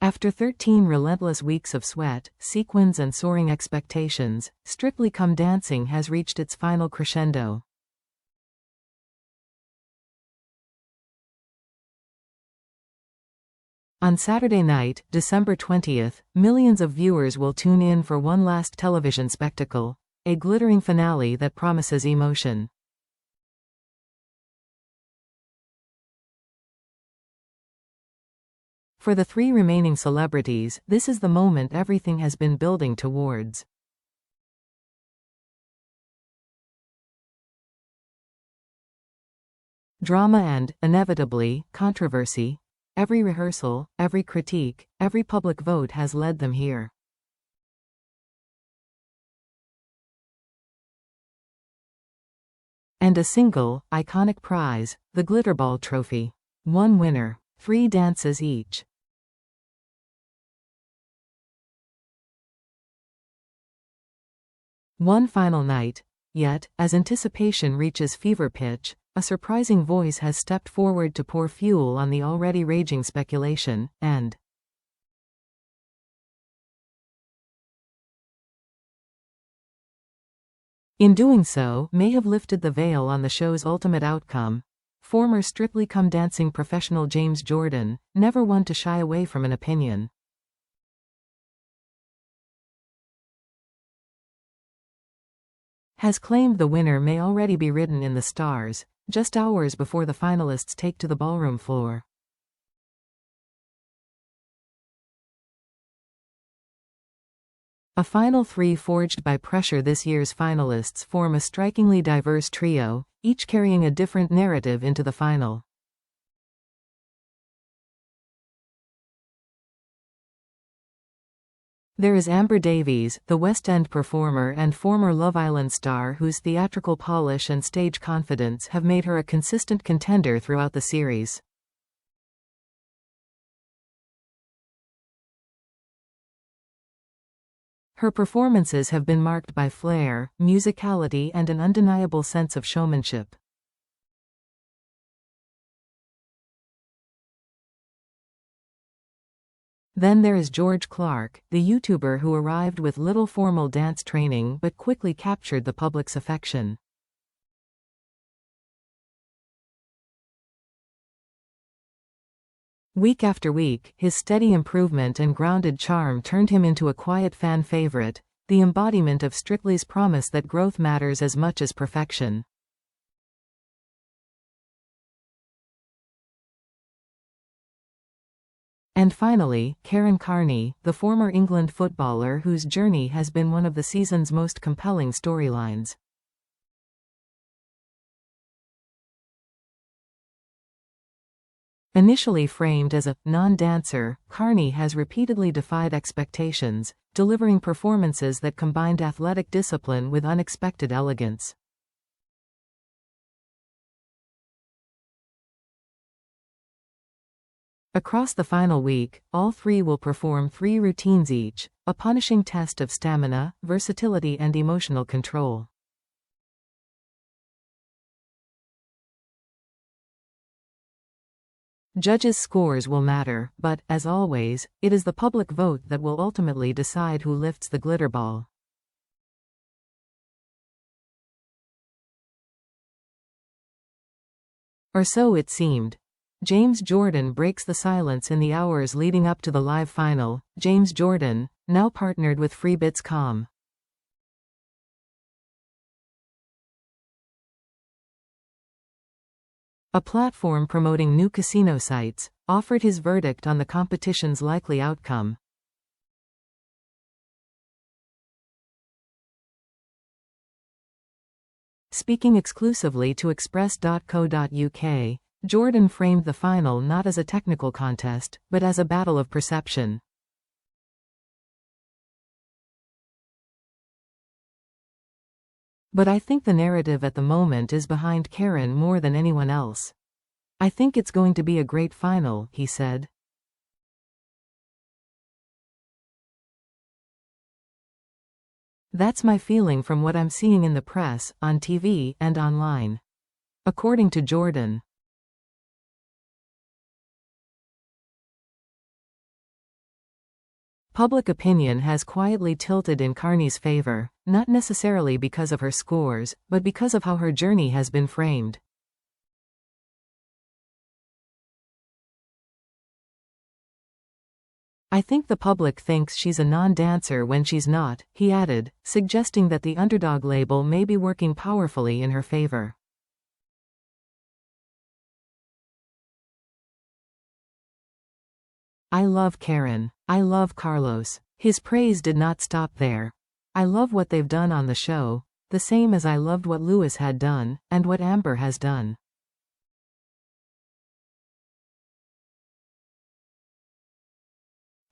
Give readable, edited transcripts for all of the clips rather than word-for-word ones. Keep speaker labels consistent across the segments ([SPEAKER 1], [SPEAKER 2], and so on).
[SPEAKER 1] After 13 relentless weeks of sweat, sequins and soaring expectations, Strictly Come Dancing has reached its final crescendo. On Saturday night, December 20th, millions of viewers will tune in for one last television spectacle, a glittering finale that promises emotion. For the three remaining celebrities, this is the moment everything has been building towards. Drama and, inevitably, controversy. Every rehearsal, every critique, every public vote has led them here. And a single, iconic prize, the Glitterball Trophy. One winner, 3 dances each. One final night. Yet, as anticipation reaches fever pitch, a surprising voice has stepped forward to pour fuel on the already raging speculation, and in doing so, may have lifted the veil on the show's ultimate outcome. Former Strictly Come Dancing professional James Jordan, never one to shy away from an opinion, has claimed the winner may already be written in the stars, just hours before the finalists take to the ballroom floor. A final 3 forged by pressure. This year's finalists form a strikingly diverse trio, each carrying a different narrative into the final. There is Amber Davies, the West End performer and former Love Island star whose theatrical polish and stage confidence have made her a consistent contender throughout the series. Her performances have been marked by flair, musicality and an undeniable sense of showmanship. Then there is George Clark, the YouTuber who arrived with little formal dance training but quickly captured the public's affection. Week after week, his steady improvement and grounded charm turned him into a quiet fan favorite, the embodiment of Strictly's promise that growth matters as much as perfection. And finally, Karen Carney, the former England footballer whose journey has been one of the season's most compelling storylines. Initially framed as a non-dancer, Carney has repeatedly defied expectations, delivering performances that combined athletic discipline with unexpected elegance. Across the final week, all 3 will perform 3 routines each, a punishing test of stamina, versatility and emotional control. Judges' scores will matter, but, as always, it is the public vote that will ultimately decide who lifts the glitterball. Or so it seemed. James Jordan breaks the silence in the hours leading up to the live final. James Jordan, now partnered with Freebits.com. A platform promoting new casino sites, offered his verdict on the competition's likely outcome. Speaking exclusively to Express.co.uk, Jordan framed the final not as a technical contest, but as a battle of perception. But I think the narrative at the moment is behind Karen more than anyone else. I think it's going to be a great final, he said. That's my feeling from what I'm seeing in the press, on TV, and online. According to Jordan. Public opinion has quietly tilted in Carney's favor, not necessarily because of her scores, but because of how her journey has been framed. I think the public thinks she's a non-dancer when she's not, he added, suggesting that the underdog label may be working powerfully in her favor. I love Karen. I love Carlos. His praise did not stop there. I love what they've done on the show, the same as I loved what Lewis had done, and what Amber has done.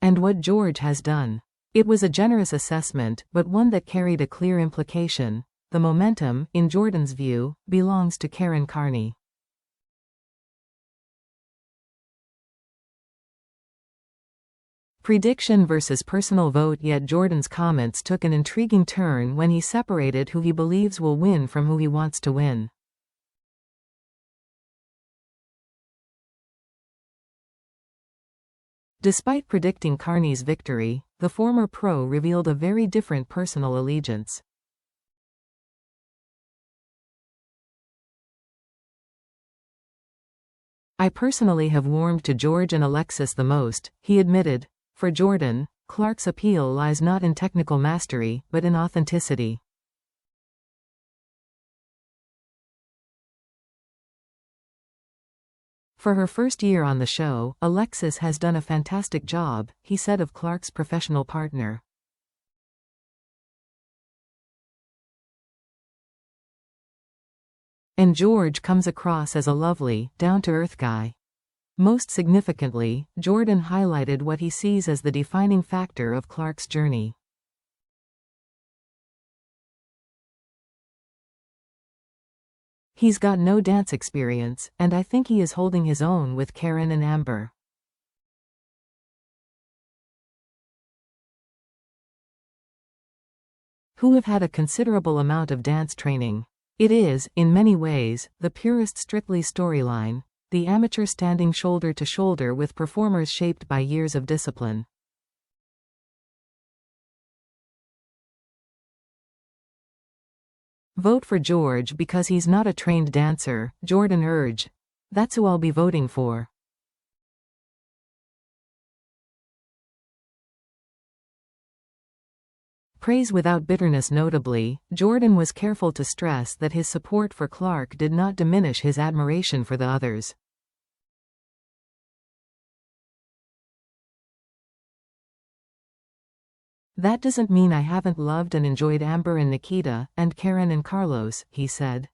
[SPEAKER 1] And what George has done. It was a generous assessment, but one that carried a clear implication. The momentum, in Jordan's view, belongs to Karen Carney. Prediction versus personal vote. Yet Jordan's comments took an intriguing turn when he separated who he believes will win from who he wants to win. Despite predicting Carney's victory, the former pro revealed a very different personal allegiance. I personally have warmed to George and Alexis the most, he admitted. For Jordan, Clark's appeal lies not in technical mastery, but in authenticity. For her first year on the show, Alexis has done a fantastic job, he said of Clark's professional partner. And George comes across as a lovely, down-to-earth guy. Most significantly, Jordan highlighted what he sees as the defining factor of Clark's journey. He's got no dance experience, and I think he is holding his own with Karen and Amber. Who have had a considerable amount of dance training. It is, in many ways, the purest Strictly storyline. The amateur standing shoulder to shoulder with performers shaped by years of discipline. Vote for George because he's not a trained dancer, Jordan urged. That's who I'll be voting for. Praise without bitterness. Notably, Jordan was careful to stress that his support for Clark did not diminish his admiration for the others. That doesn't mean I haven't loved and enjoyed Amber and Nikita, and Karen and Carlos, he said.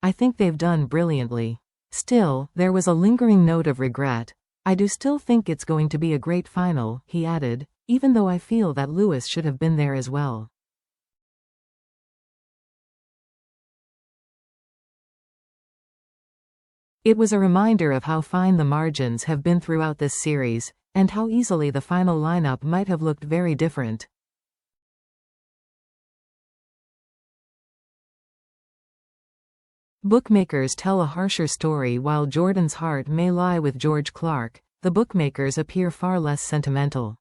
[SPEAKER 1] I think they've done brilliantly. Still, there was a lingering note of regret. I do still think it's going to be a great final, he added, even though I feel that Lewis should have been there as well. It was a reminder of how fine the margins have been throughout this series, and how easily the final lineup might have looked very different. Bookmakers tell a harsher story. While Jordan's heart may lie with George Clark, the bookmakers appear far less sentimental.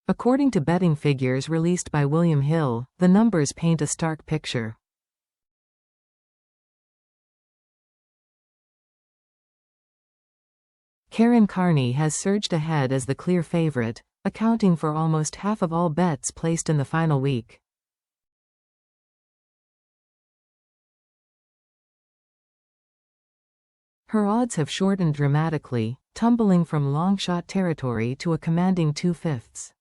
[SPEAKER 1] According to betting figures released by William Hill, the numbers paint a stark picture. Karen Carney has surged ahead as the clear favorite, accounting for almost half of all bets placed in the final week. Her odds have shortened dramatically, tumbling from long-shot territory to a commanding 2/5.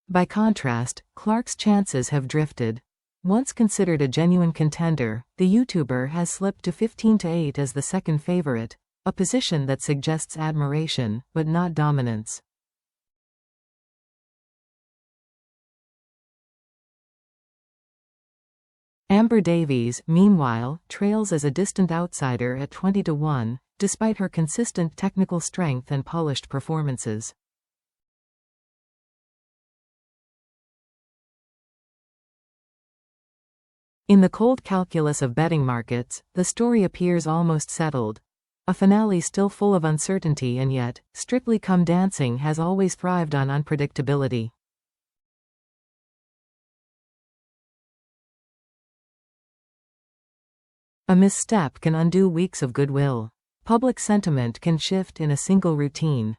[SPEAKER 1] By contrast, Clark's chances have drifted. Once considered a genuine contender, the YouTuber has slipped to 15-8 as the second favorite, a position that suggests admiration, but not dominance. Amber Davies, meanwhile, trails as a distant outsider at 20-1, despite her consistent technical strength and polished performances. In the cold calculus of betting markets, the story appears almost settled. A finale still full of uncertainty, and yet, Strictly Come Dancing has always thrived on unpredictability. A misstep can undo weeks of goodwill. Public sentiment can shift in a single routine.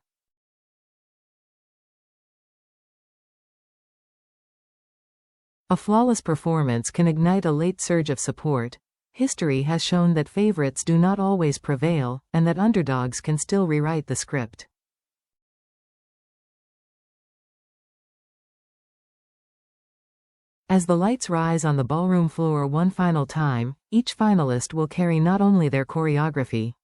[SPEAKER 1] A flawless performance can ignite a late surge of support. History has shown that favorites do not always prevail, and that underdogs can still rewrite the script. As the lights rise on the ballroom floor one final time, each finalist will carry not only their choreography.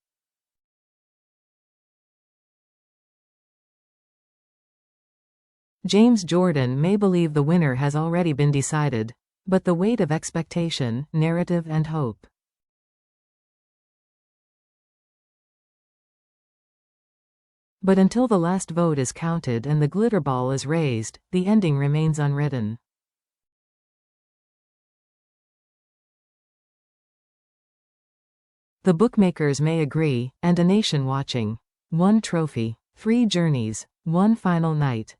[SPEAKER 1] James Jordan may believe the winner has already been decided, but the weight of expectation, narrative, and hope. But until the last vote is counted and the glitter ball is raised, the ending remains unwritten. The bookmakers may agree, and a nation watching. One trophy, 3 journeys, one final night.